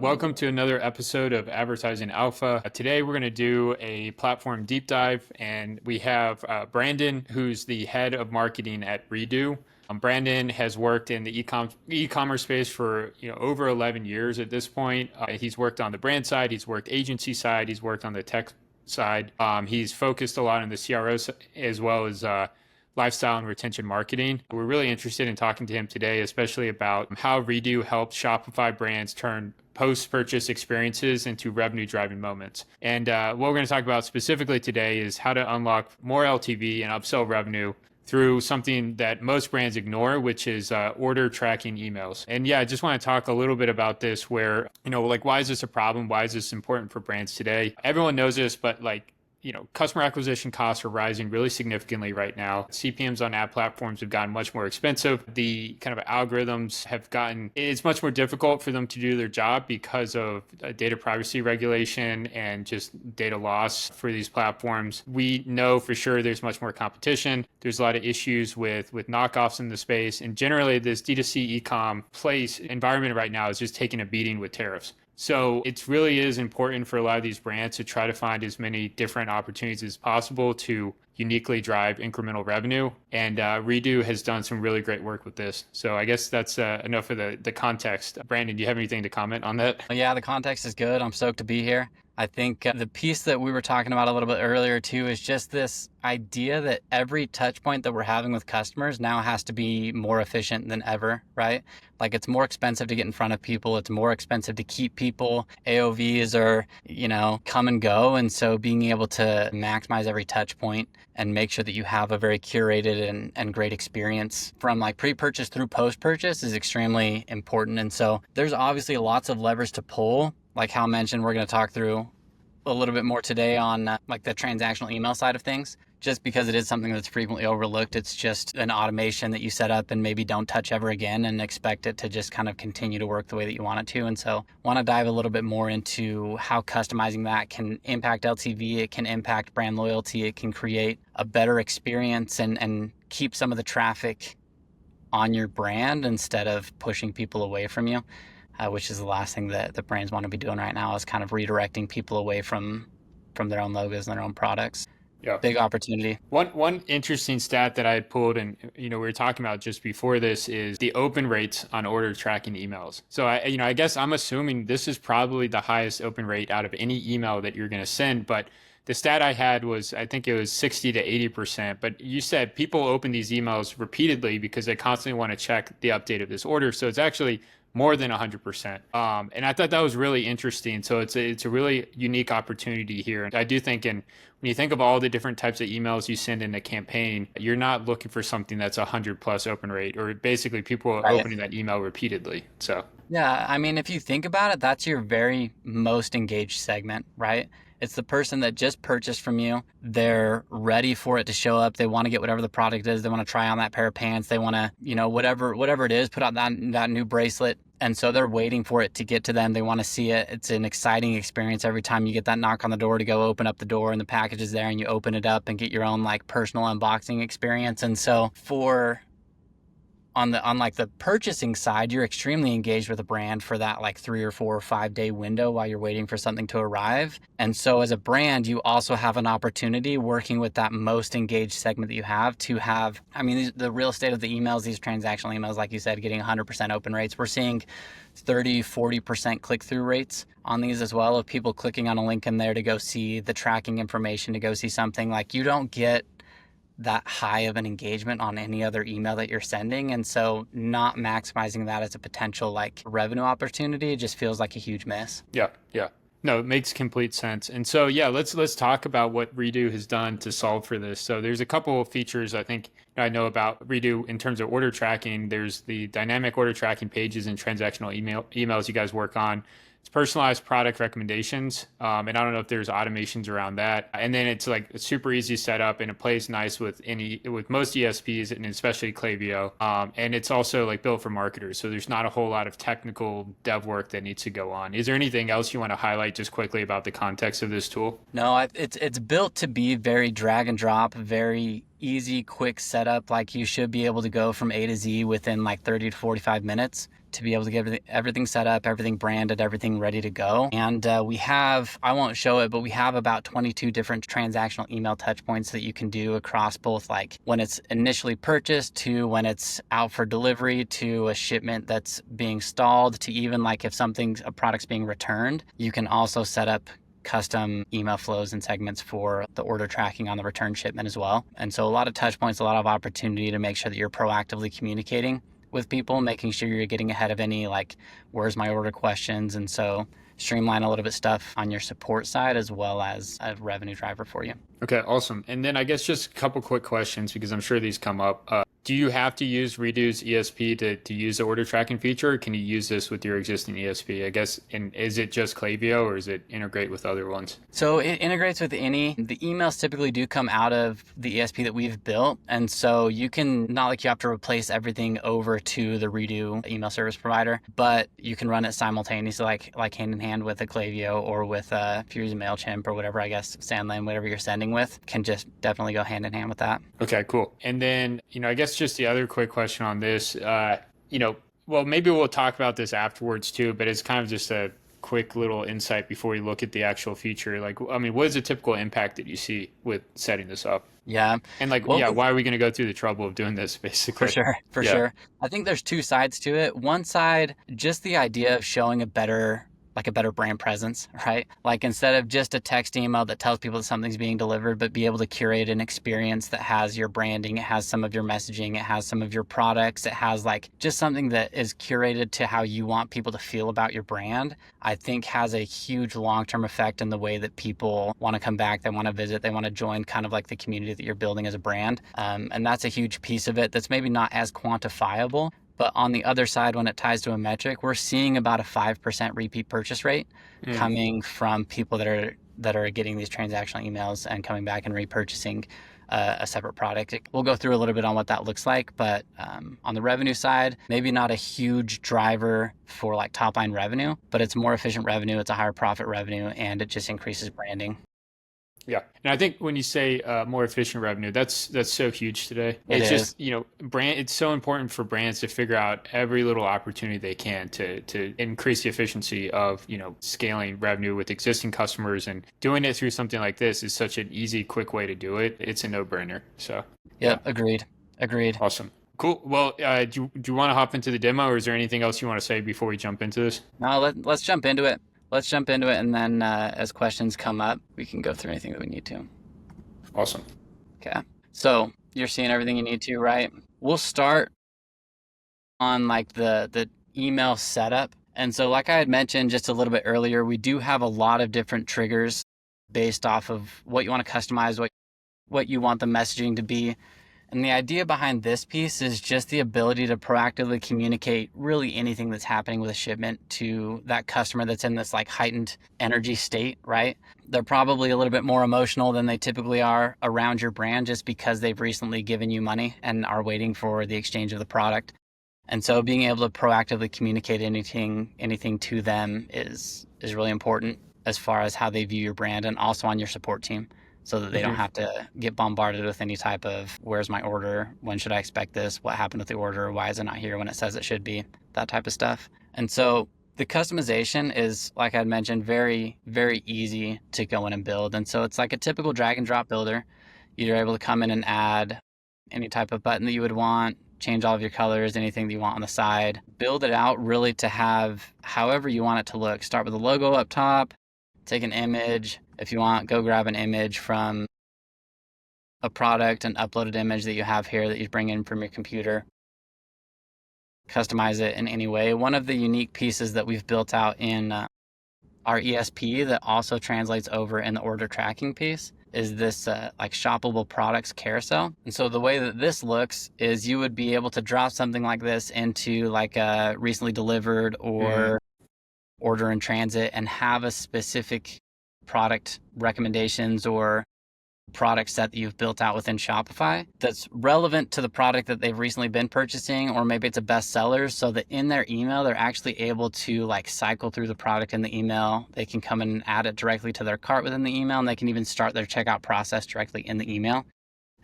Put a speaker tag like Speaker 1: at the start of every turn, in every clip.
Speaker 1: Welcome to another episode of Advertising Alpha. Today we're going to do a platform deep dive, and we have Brandon, who's the head of marketing at Redo. Brandon has worked in the e-commerce space for over 11 years at this point. He's worked on the brand side, he's worked agency side, he's worked on the tech side. He's focused a lot on the CRO as well as lifestyle and retention marketing. We're really interested in talking to him today, especially about how Redo helps Shopify brands turn post-purchase experiences into revenue-driving moments. And what we're going to talk about specifically today is how to unlock more LTV and upsell revenue through something that most brands ignore, which is order tracking emails. And yeah, I just want to talk a little bit about this where, why is this a problem? Why is this important for brands today? Everyone knows this, but customer acquisition costs are rising really significantly right now. CPMs on ad platforms have gotten much more expensive. The kind of algorithms it's much more difficult for them to do their job because of data privacy regulation and just data loss for these platforms. We know for sure there's much more competition. There's a lot of issues with knockoffs in the space. And generally this D2C e-com environment right now is just taking a beating with tariffs. So it really is important for a lot of these brands to try to find as many different opportunities as possible to uniquely drive incremental revenue. And Redo has done some really great work with this. So I guess that's enough of the context. Brandon, do you have anything to comment on that?
Speaker 2: Yeah, the context is good. I'm stoked to be here. I think the piece that we were talking about a little bit earlier too is just this idea that every touch point that we're having with customers now has to be more efficient than ever, right? Like it's more expensive to get in front of people. It's more expensive to keep people. AOVs are, come and go. And so being able to maximize every touch point and make sure that you have a very curated and great experience from like pre-purchase through post-purchase is extremely important. And so there's obviously lots of levers to pull. Like Hal mentioned, we're going to talk through a little bit more today on the transactional email side of things, just because it is something that's frequently overlooked. It's just an automation that you set up and maybe don't touch ever again and expect it to just kind of continue to work the way that you want it to. And so want to dive a little bit more into how customizing that can impact LTV, it can impact brand loyalty, it can create a better experience and keep some of the traffic on your brand instead of pushing people away from you. Which is the last thing that the brands want to be doing right now is kind of redirecting people away from their own logos and their own products.
Speaker 1: Yeah.
Speaker 2: Big opportunity.
Speaker 1: One interesting stat that I had pulled and we were talking about just before this is the open rates on order tracking emails. So I guess I'm assuming this is probably the highest open rate out of any email that you're going to send, but the stat I had was, I think it was 60 to 80%, but you said people open these emails repeatedly because they constantly want to check the update of this order. So it's actually more than 100%. And I thought that was really interesting. So it's a really unique opportunity here. And I do think when you think of all the different types of emails you send in a campaign, you're not looking for something that's 100+ open rate, or basically people are opening that email repeatedly. So
Speaker 2: yeah, I mean, if you think about it, that's your very most engaged segment, right? It's the person that just purchased from you. They're ready for it to show up. They want to get whatever the product is. They want to try on that pair of pants. They want to, whatever it is, put out that new bracelet. And so they're waiting for it to get to them. They want to see it. It's an exciting experience every time you get that knock on the door to go open up the door and the package is there and you open it up and get your own personal unboxing experience. And so on the purchasing side, you're extremely engaged with a brand for that 3 or 4 or 5 day window while you're waiting for something to arrive. And so as a brand, you also have an opportunity working with that most engaged segment that you have to have, the real estate of the emails, these transactional emails, like you said, getting 100% open rates. We're seeing 30, 40% click-through rates on these as well, of people clicking on a link in there to go see the tracking information, to go see something. You don't get that high of an engagement on any other email that you're sending. And so not maximizing that as a potential revenue opportunity just feels like a huge miss.
Speaker 1: Yeah. No, it makes complete sense. And so, yeah, let's talk about what Redo has done to solve for this. So there's a couple of features I think I know about Redo in terms of order tracking. There's the dynamic order tracking pages and transactional emails you guys work on. It's personalized product recommendations. And I don't know if there's automations around that. And then it's a super easy setup, and it plays nice with most ESPs and especially Klaviyo. And it's also built for marketers. So there's not a whole lot of technical dev work that needs to go on. Is there anything else you want to highlight just quickly about the context of this tool?
Speaker 2: No, it's built to be very drag and drop, very easy, quick setup. You should be able to go from A to Z within 30 to 45 minutes. to be able to get everything set up, everything branded, everything ready to go. And we have, I won't show it, but we have about 22 different transactional email touch points that you can do across both like when it's initially purchased to when it's out for delivery to a shipment that's being stalled to even like if a product's being returned. You can also set up custom email flows and segments for the order tracking on the return shipment as well. And so a lot of touch points, a lot of opportunity to make sure that you're proactively communicating with people, making sure you're getting ahead of any like where's my order questions. And so streamline a little bit stuff on your support side as well as a revenue driver for you.
Speaker 1: Okay, awesome. And then I guess just a couple quick questions because I'm sure these come up. Do you have to use Redo's ESP to use the order tracking feature? Or can you use this with your existing ESP? I guess, and is it just Klaviyo or is it integrate with other ones?
Speaker 2: So it integrates with any. The emails typically do come out of the ESP that we've built. And so you can, not like you have to replace everything over to the Redo email service provider, but you can run it simultaneously, like hand in hand with a Klaviyo or with if you're using MailChimp or whatever, I guess, Sandlane, whatever you're sending with, can just definitely go hand in hand with that.
Speaker 1: Okay, cool. And then, I guess just the other quick question on this, well, maybe we'll talk about this afterwards too, but it's kind of just a quick little insight before we look at the actual feature. Like, I mean, what is the typical impact that you see with setting this up?
Speaker 2: Yeah.
Speaker 1: And like, why are we going to go through the trouble of doing this basically?
Speaker 2: For sure. I think there's two sides to it. One side, just the idea of showing a better brand presence, right? Like instead of just a text email that tells people that something's being delivered, but be able to curate an experience that has your branding, it has some of your messaging, it has some of your products, it has like just something that is curated to how you want people to feel about your brand, I think has a huge long-term effect in the way that people want to come back, they want to visit, they want to join kind of like the community that you're building as a brand. And that's a huge piece of it that's maybe not as quantifiable. But on the other side, when it ties to a metric, we're seeing about a 5% repeat purchase rate coming from people that are getting these transactional emails and coming back and repurchasing a separate product. We'll go through a little bit on what that looks like, but on the revenue side, maybe not a huge driver for like top line revenue, but it's more efficient revenue, it's a higher profit revenue, and it just increases branding.
Speaker 1: Yeah. And I think when you say more efficient revenue, that's so huge today. It's just, it's so important for brands to figure out every little opportunity they can to increase the efficiency of, scaling revenue with existing customers, and doing it through something like this is such an easy, quick way to do it. It's a no-brainer. So,
Speaker 2: yeah. Agreed.
Speaker 1: Awesome. Cool. Well, do you want to hop into the demo, or is there anything else you want to say before we jump into this?
Speaker 2: No, let's jump into it. And then as questions come up, we can go through anything that we need to.
Speaker 1: Awesome.
Speaker 2: Okay. So you're seeing everything you need to, right? We'll start on like the email setup. And so like I had mentioned just a little bit earlier, we do have a lot of different triggers based off of what you want to customize, what you want the messaging to be. And the idea behind this piece is just the ability to proactively communicate really anything that's happening with a shipment to that customer that's in this like heightened energy state, right? They're probably a little bit more emotional than they typically are around your brand just because they've recently given you money and are waiting for the exchange of the product. And so being able to proactively communicate anything to them is really important as far as how they view your brand, and also on your support team, so that they don't have to get bombarded with any type of where's my order, when should I expect this, what happened with the order, why is it not here when it says it should be, that type of stuff. And so the customization is, like I mentioned, very, very easy to go in and build. And so it's like a typical drag and drop builder. You're able to come in and add any type of button that you would want, change all of your colors, anything that you want on the side, build it out really to have however you want it to look. Start with the logo up top, take an image. If you want, go grab an image from a product, an uploaded image that you have here that you bring in from your computer. Customize it in any way. One of the unique pieces that we've built out in our ESP that also translates over in the order tracking piece is this like shoppable products carousel. And so the way that this looks is you would be able to drop something like this into like a recently delivered or order in transit and have a specific product recommendations or product set that you've built out within Shopify that's relevant to the product that they've recently been purchasing, or maybe it's a bestseller, so that in their email they're actually able to like cycle through the product in the email. They can come and add it directly to their cart within the email, and they can even start their checkout process directly in the email.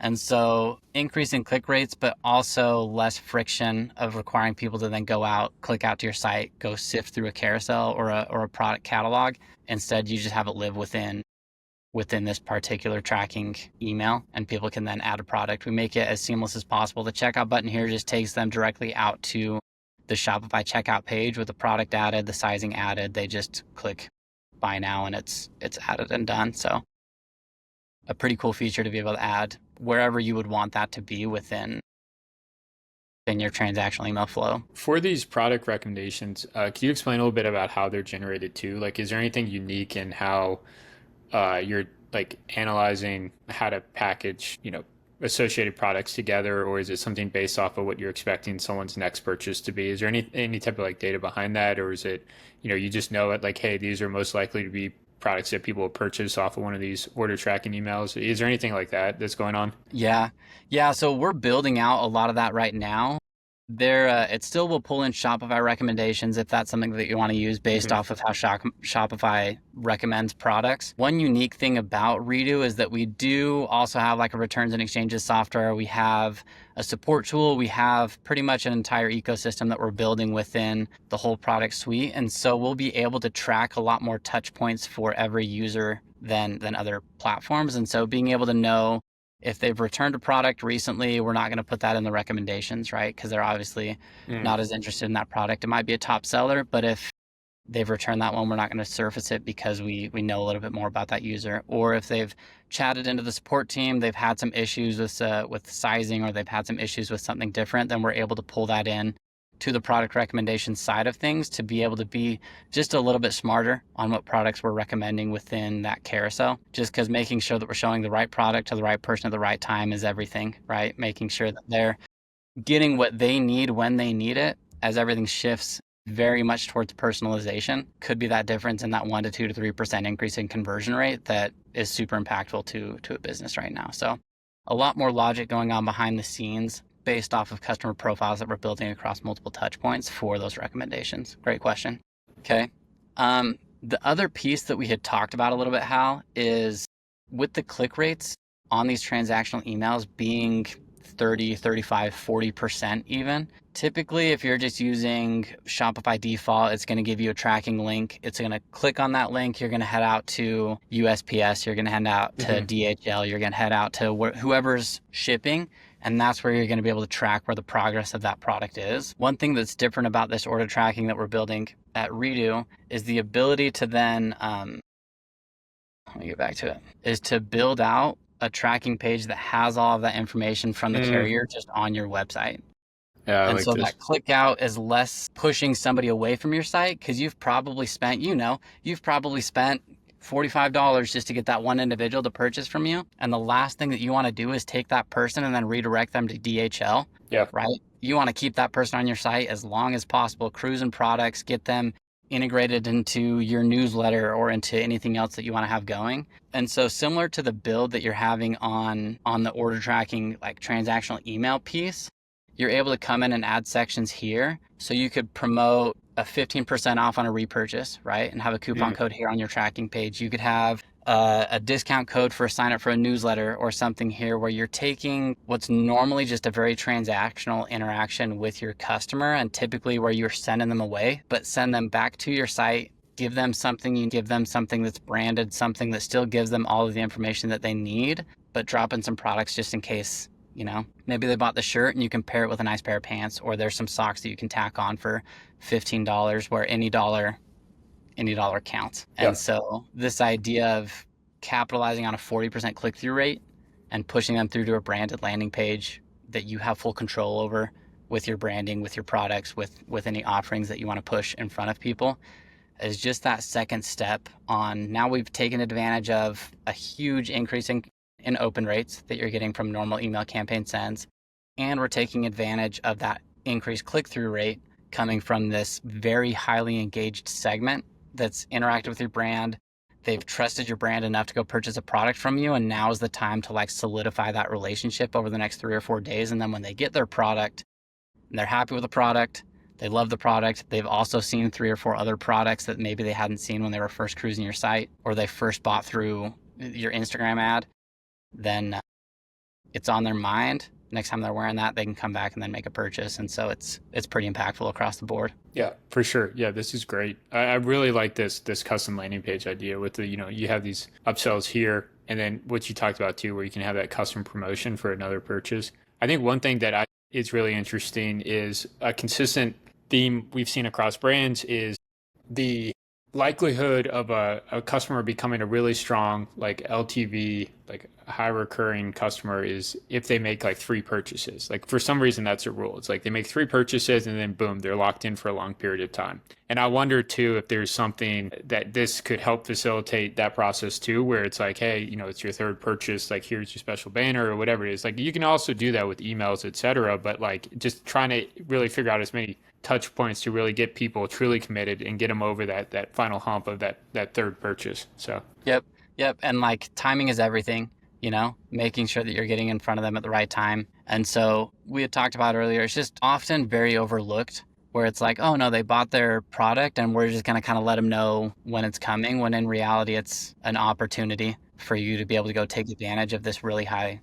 Speaker 2: And so increasing click rates, but also less friction of requiring people to then go out, click out to your site, go sift through a carousel or a product catalog. Instead, you just have it live within this particular tracking email, and people can then add a product. We make it as seamless as possible. The checkout button here just takes them directly out to the Shopify checkout page with the product added, the sizing added. They just click buy now and it's added and done. So a pretty cool feature to be able to add wherever you would want that to be within your transactional email flow.
Speaker 1: For these product recommendations, can you explain a little bit about how they're generated too? Like, is there anything unique in how you're like analyzing how to package, associated products together, or is it something based off of what you're expecting someone's next purchase to be? Is there any type of like data behind that, or is it, you just know it like, hey, these are most likely to be products that people will purchase off of one of these order tracking emails? Is there anything like that that's going on?
Speaker 2: Yeah. So we're building out a lot of that right now. It still will pull in Shopify recommendations if that's something that you want to use based off of how Shopify recommends products. One unique thing about Redo is that we do also have like a returns and exchanges software. We have a support tool. We have pretty much an entire ecosystem that we're building within the whole product suite. And so we'll be able to track a lot more touch points for every user than other platforms. And so being able to know if they've returned a product recently, we're not going to put that in the recommendations, right? Because they're obviously not as interested in that product. It might be a top seller, but if they've returned that one, we're not going to surface it because we know a little bit more about that user. Or if they've chatted into the support team, they've had some issues with sizing, or they've had some issues with something different, then we're able to pull that in to the product recommendation side of things to be able to be just a little bit smarter on what products we're recommending within that carousel. Just because making sure that we're showing the right product to the right person at the right time is everything, right? Making sure that they're getting what they need when they need it, as everything shifts very much towards personalization. Could be that difference in that 1 to 2 to 3% increase in conversion rate that is super impactful to a business right now. So a lot more logic going on behind the scenes based off of customer profiles that we're building across multiple touch points for those recommendations. Great question. Okay. The other piece that we had talked about a little bit, Hal, is with the click rates on these transactional emails being 30, 35, 40% even. Typically, if you're just using Shopify default, it's going to give you a tracking link. It's going to click on that link. You're going to head out to USPS. You're going to head out to DHL. You're going to head out to whoever's shipping. And that's where you're going to be able to track where the progress of that product is. One thing that's different about this order tracking that we're building at Redo is the ability to then, let me get back to it, is to build out a tracking page that has all of that information from the carrier just on your website.
Speaker 1: Yeah,
Speaker 2: and like so this. That click out is less pushing somebody away from your site, because you've probably spent, $45 just to get that one individual to purchase from you. And the last thing that you want to do is take that person and then redirect them to DHL.
Speaker 1: Yeah.
Speaker 2: Right? You want to keep that person on your site as long as possible, cruising products, get them integrated into your newsletter or into anything else that you want to have going. And so similar to the build that you're having on the order tracking, like transactional email piece, you're able to come in and add sections here. So you could promote a 15% off on a repurchase, right? And have a coupon code here on your tracking page. You could have a discount code for a sign up for a newsletter or something here, where you're taking what's normally just a very transactional interaction with your customer, and typically where you're sending them away, but send them back to your site, give them something that's branded, something that still gives them all of the information that they need, but drop in some products just in case. Maybe they bought the shirt and you can pair it with a nice pair of pants, or there's some socks that you can tack on for $15, where any dollar counts. Yeah. And so this idea of capitalizing on a 40% click-through rate and pushing them through to a branded landing page that you have full control over with your branding, with your products, with any offerings that you want to push in front of people, is just that second step on. Now we've taken advantage of a huge increase in open rates that you're getting from normal email campaign sends. And we're taking advantage of that increased click-through rate coming from this very highly engaged segment that's interacted with your brand. They've trusted your brand enough to go purchase a product from you. And now is the time to solidify that relationship over the next 3 or 4 days. And then when they get their product and they're happy with the product, they love the product, they've also seen 3 or 4 other products that maybe they hadn't seen when they were first cruising your site, or they first bought through your Instagram ad, then it's on their mind. Next time they're wearing that, they can come back and then make a purchase. And so it's pretty impactful across the board.
Speaker 1: Yeah, for sure. Yeah, this is great. I really like this custom landing page idea with the, you have these upsells here, and then what you talked about too, where you can have that custom promotion for another purchase. I think one thing that is really interesting is a consistent theme we've seen across brands is the likelihood of a customer becoming a really strong like LTV, like high recurring customer is if they make like 3 purchases. Like for some reason that's a rule. It's like they make 3 purchases and then boom, they're locked in for a long period of time. And I wonder too if there's something that this could help facilitate that process too, where it's like, hey, it's your 3rd purchase, like here's your special banner or whatever it is. Like you can also do that with emails, etc. But like just trying to really figure out as many touch points to really get people truly committed and get them over that final hump of that 3rd purchase. So
Speaker 2: Yep. And like timing is everything, making sure that you're getting in front of them at the right time. And so we had talked about earlier, it's just often very overlooked where it's like, oh no, they bought their product and we're just going to kind of let them know when it's coming, when in reality it's an opportunity for you to be able to go take advantage of this really high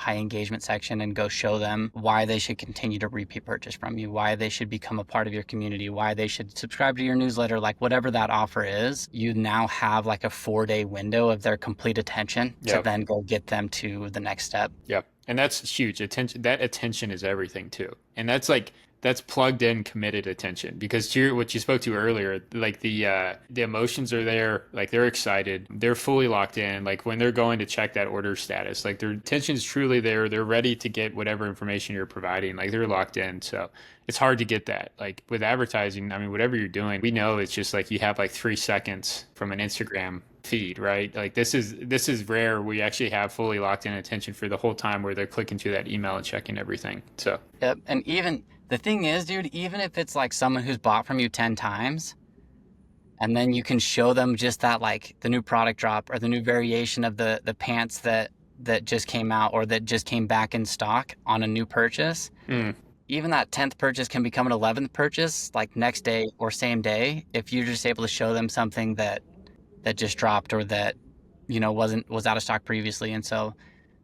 Speaker 2: engagement section and go show them why they should continue to repeat purchase from you, why they should become a part of your community, why they should subscribe to your newsletter, like whatever that offer is. You now have like a 4-day window of their complete attention to then go get them to the next step.
Speaker 1: Yep. And that's huge. Attention is everything too. And that's plugged in, committed attention, because to what you spoke to earlier, like the emotions are there, like they're excited, they're fully locked in. Like when they're going to check that order status, like their attention is truly there. They're ready to get whatever information you're providing. Like they're locked in. So it's hard to get that. Like with advertising, I mean, whatever you're doing, we know it's just like you have like 3 seconds from an Instagram feed, right? Like this is rare. We actually have fully locked in attention for the whole time where they're clicking through that email and checking everything. So
Speaker 2: yep. And even the thing is, dude, even if it's like someone who's bought from you 10 times, and then you can show them just that, like the new product drop or the new variation of the pants that just came out or that just came back in stock on a new purchase, even that 10th purchase can become an 11th purchase, like next day or same day, if you're just able to show them something that just dropped or that, was out of stock previously. And so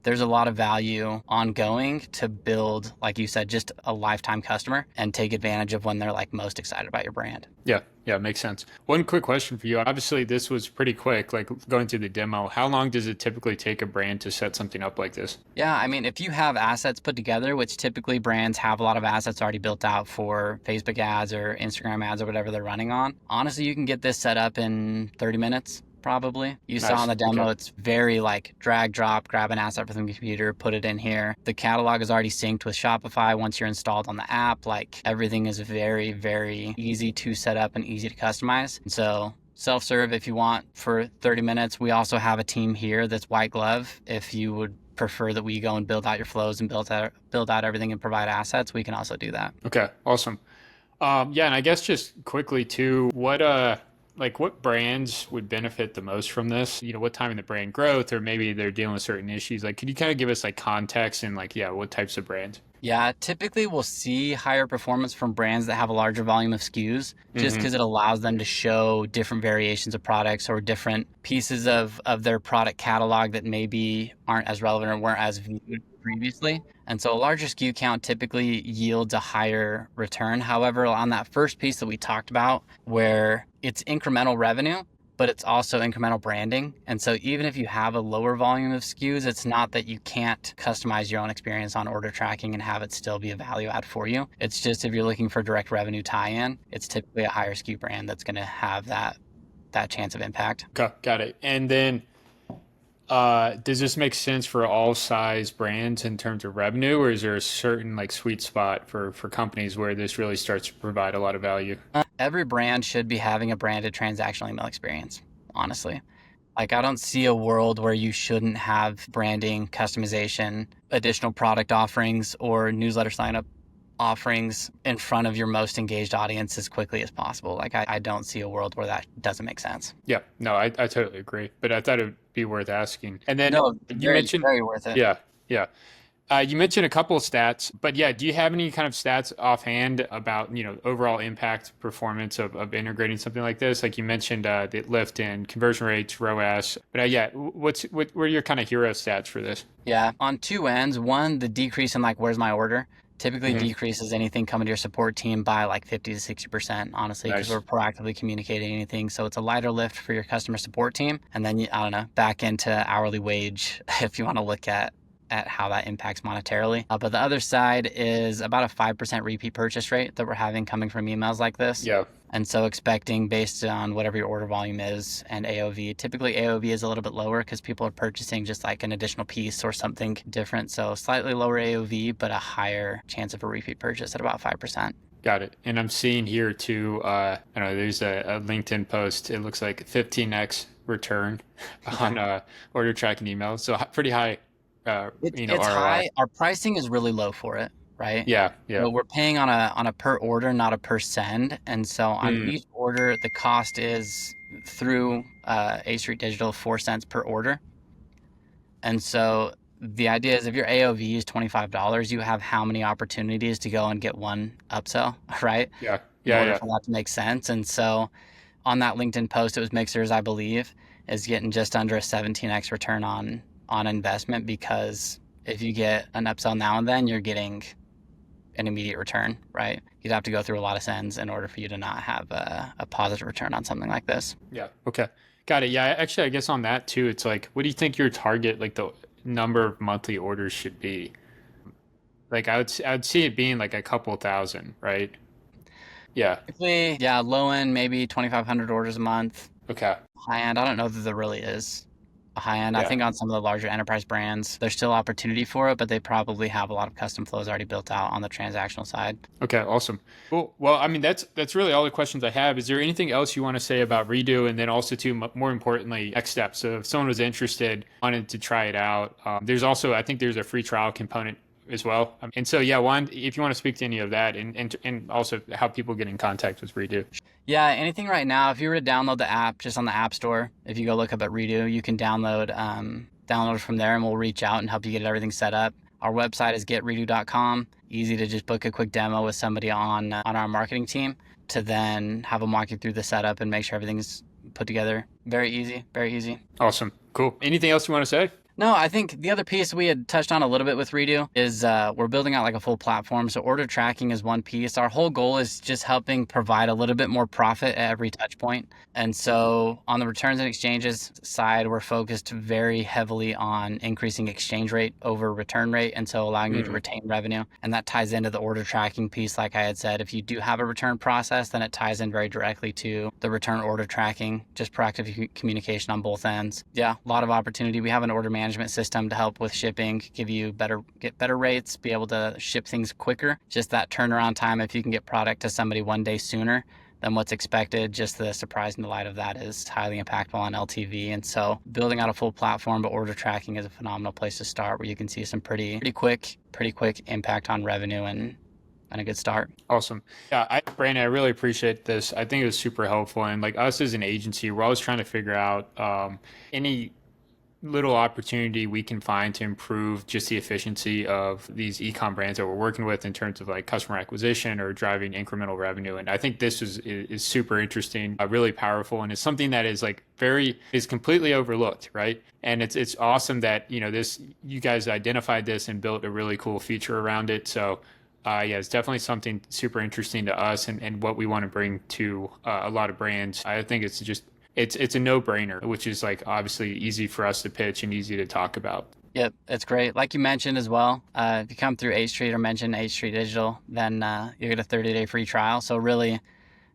Speaker 2: there's a lot of value ongoing to build, like you said, just a lifetime customer and take advantage of when they're like most excited about your brand.
Speaker 1: Yeah, makes sense. One quick question for you. Obviously, this was pretty quick, like going through the demo. How long does it typically take a brand to set something up like this?
Speaker 2: Yeah, I mean, if you have assets put together, which typically brands have a lot of assets already built out for Facebook ads or Instagram ads or whatever they're running on, honestly, you can get this set up in 30 minutes. Probably. You saw in the demo, It's very like drag, drop, grab an asset from the computer, put it in here. The catalog is already synced with Shopify once you're installed on the app. Like everything is very, very easy to set up and easy to customize. And so self-serve if you want for 30 minutes. We also have a team here that's white glove. If you would prefer that we go and build out your flows and build out everything and provide assets, we can also do that.
Speaker 1: Okay, awesome. Yeah, and I guess just quickly too, what brands would benefit the most from this? What time in the brand growth, or maybe they're dealing with certain issues. Like, could you kind of give us like context and what types of brands?
Speaker 2: Yeah, typically we'll see higher performance from brands that have a larger volume of SKUs, just because it allows them to show different variations of products or different pieces of their product catalog that maybe aren't as relevant or weren't as viewed previously. And so a larger SKU count typically yields a higher return. However, on that first piece that we talked about, where it's incremental revenue, but it's also incremental branding. And so even if you have a lower volume of SKUs, it's not that you can't customize your own experience on order tracking and have it still be a value add for you. It's just if you're looking for direct revenue tie-in, it's typically a higher SKU brand that's going to have that chance of impact.
Speaker 1: Okay, got it. And then does this make sense for all size brands in terms of revenue, or is there a certain like sweet spot for companies where this really starts to provide a lot of value?
Speaker 2: Every brand should be having a branded transactional email experience, honestly. Like I don't see a world where you shouldn't have branding, customization, additional product offerings, or newsletter sign up offerings in front of your most engaged audience as quickly as possible. Like I don't see a world where that doesn't make sense.
Speaker 1: Yeah, no, I totally agree. But I thought it would be worth asking. And then
Speaker 2: No,
Speaker 1: you mentioned
Speaker 2: very worth it.
Speaker 1: Yeah, yeah. You mentioned a couple of stats, but yeah, do you have any kind of stats offhand about, overall impact performance of integrating something like this? Like you mentioned, the lift in conversion rates, ROAS, but yeah, what are your kind of hero stats for this?
Speaker 2: Yeah, on two ends. One, the decrease in like where's my order typically
Speaker 1: Hmm.
Speaker 2: decreases anything coming to your support team by like 50 to 60%, honestly, because we're
Speaker 1: Nice.
Speaker 2: proactively communicating anything. So it's a lighter lift for your customer support team. And then I don't know, back into hourly wage if you want to look at how that impacts monetarily. But the other side is about a 5% repeat purchase rate that we're having coming from emails like this.
Speaker 1: Yeah.
Speaker 2: And so expecting based on whatever your order volume is and AOV, typically AOV is a little bit lower because people are purchasing just like an additional piece or something different. So slightly lower AOV, but a higher chance of a repeat purchase at about 5%.
Speaker 1: Got it. And I'm seeing here too, I don't know, there's a LinkedIn post. It looks like 15x return
Speaker 2: Yeah.
Speaker 1: on order tracking emails. So pretty high,
Speaker 2: It's
Speaker 1: ROI.
Speaker 2: high. Our pricing is really low for it, right?
Speaker 1: Yeah. Yeah.
Speaker 2: So we're paying on a per order, not a per send. And so on
Speaker 1: Mm,
Speaker 2: each order, the cost is through A Street Digital 4 cents per order. And so the idea is if your AOV is $25, you have how many opportunities to go and get one upsell, right?
Speaker 1: yeah.
Speaker 2: In
Speaker 1: Yeah.
Speaker 2: order
Speaker 1: Yeah.
Speaker 2: for that to make sense. And so on that LinkedIn post, it was Mixers, I believe, is getting just under a 17x return on investment because if you get an upsell now and then, you're getting an immediate return, right? You'd have to go through a lot of sends in order for you to not have a positive return on something like this.
Speaker 1: Yeah. Okay. Got it. Yeah. Actually, I guess on that too, it's like, what do you think your target, like the number of monthly orders should be? Like I would see it being like a couple thousand, right? Yeah.
Speaker 2: Typically, yeah, low end, maybe 2,500 orders a month.
Speaker 1: Okay.
Speaker 2: High end, I don't know that there really is a high end. I
Speaker 1: Yeah.
Speaker 2: think on some of the larger enterprise brands, there's still opportunity for it, but they probably have a lot of custom flows already built out on the transactional side.
Speaker 1: Okay. Awesome. Cool. Well, I mean, that's really all the questions I have. Is there anything else you want to say about Redo, and then also too, more importantly, next steps? So if someone was interested, wanted to try it out, there's also, I think there's a free trial component as well. And so yeah, one, if you want to speak to any of that, and also how people get in contact with Redo.
Speaker 2: Yeah, anything right now, if you were to download the app just on the App Store, if you go look up at Redo, you can download from there and we'll reach out and help you get everything set up. Our website is getredo.com. Easy to just book a quick demo with somebody on our marketing team to then have them walk you through the setup and make sure everything's put together. Very easy, very easy.
Speaker 1: Awesome. Cool. Anything else you want to say?
Speaker 2: No, I think the other piece we had touched on a little bit with Redo is we're building out like a full platform. So order tracking is one piece. Our whole goal is just helping provide a little bit more profit at every touch point. And so on the returns and exchanges side, we're focused very heavily on increasing exchange rate over return rate. And so allowing you to retain revenue. And that ties into the order tracking piece. Like I had said, if you do have a return process, then it ties in very directly to the return order tracking, just proactive communication on both ends. Yeah, a lot of opportunity. We have an order management system to help with shipping, get better rates, be able to ship things quicker. Just that turnaround time, if you can get product to somebody one day sooner than what's expected, just the surprise and delight of that is highly impactful on LTV. And so building out a full platform, but order tracking is a phenomenal place to start where you can see some pretty quick impact on revenue and a good start.
Speaker 1: Awesome. Yeah, Brandon, I really appreciate this. I think it was super helpful. And like us as an agency, we're always trying to figure out any little opportunity we can find to improve just the efficiency of these e-com brands that we're working with in terms of like customer acquisition or driving incremental revenue. And I think this is super interesting, really powerful, and it's something that is completely overlooked, right? And it's awesome that you guys identified this and built a really cool feature around it. So yeah, it's definitely something super interesting to us and what we want to bring to a lot of brands. I think it's a no-brainer, which is like obviously easy for us to pitch and easy to talk about.
Speaker 2: Yep, it's great. Like you mentioned as well, if you come through H Street or mention H Street Digital, then you get a 30-day free trial. So really,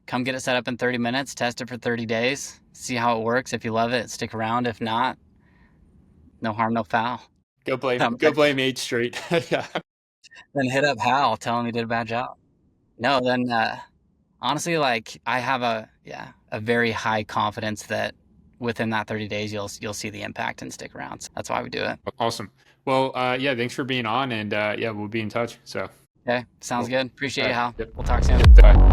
Speaker 2: come get it set up in 30 minutes, test it for 30 days, see how it works. If you love it, stick around. If not, no harm, no foul.
Speaker 1: Go blame H Street. Yeah.
Speaker 2: Then hit up Hal, tell him he did a bad job. No, then honestly, like I have a very high confidence that within that 30 days you'll see the impact and stick around. So that's why we do it.
Speaker 1: Awesome. Well, yeah, thanks for being on, and yeah, we'll be in touch. So,
Speaker 2: Okay, sounds
Speaker 1: cool.
Speaker 2: good. Appreciate
Speaker 1: All
Speaker 2: you,
Speaker 1: right.
Speaker 2: Hal.
Speaker 1: Yep.
Speaker 2: We'll talk soon.
Speaker 1: Yep. Bye.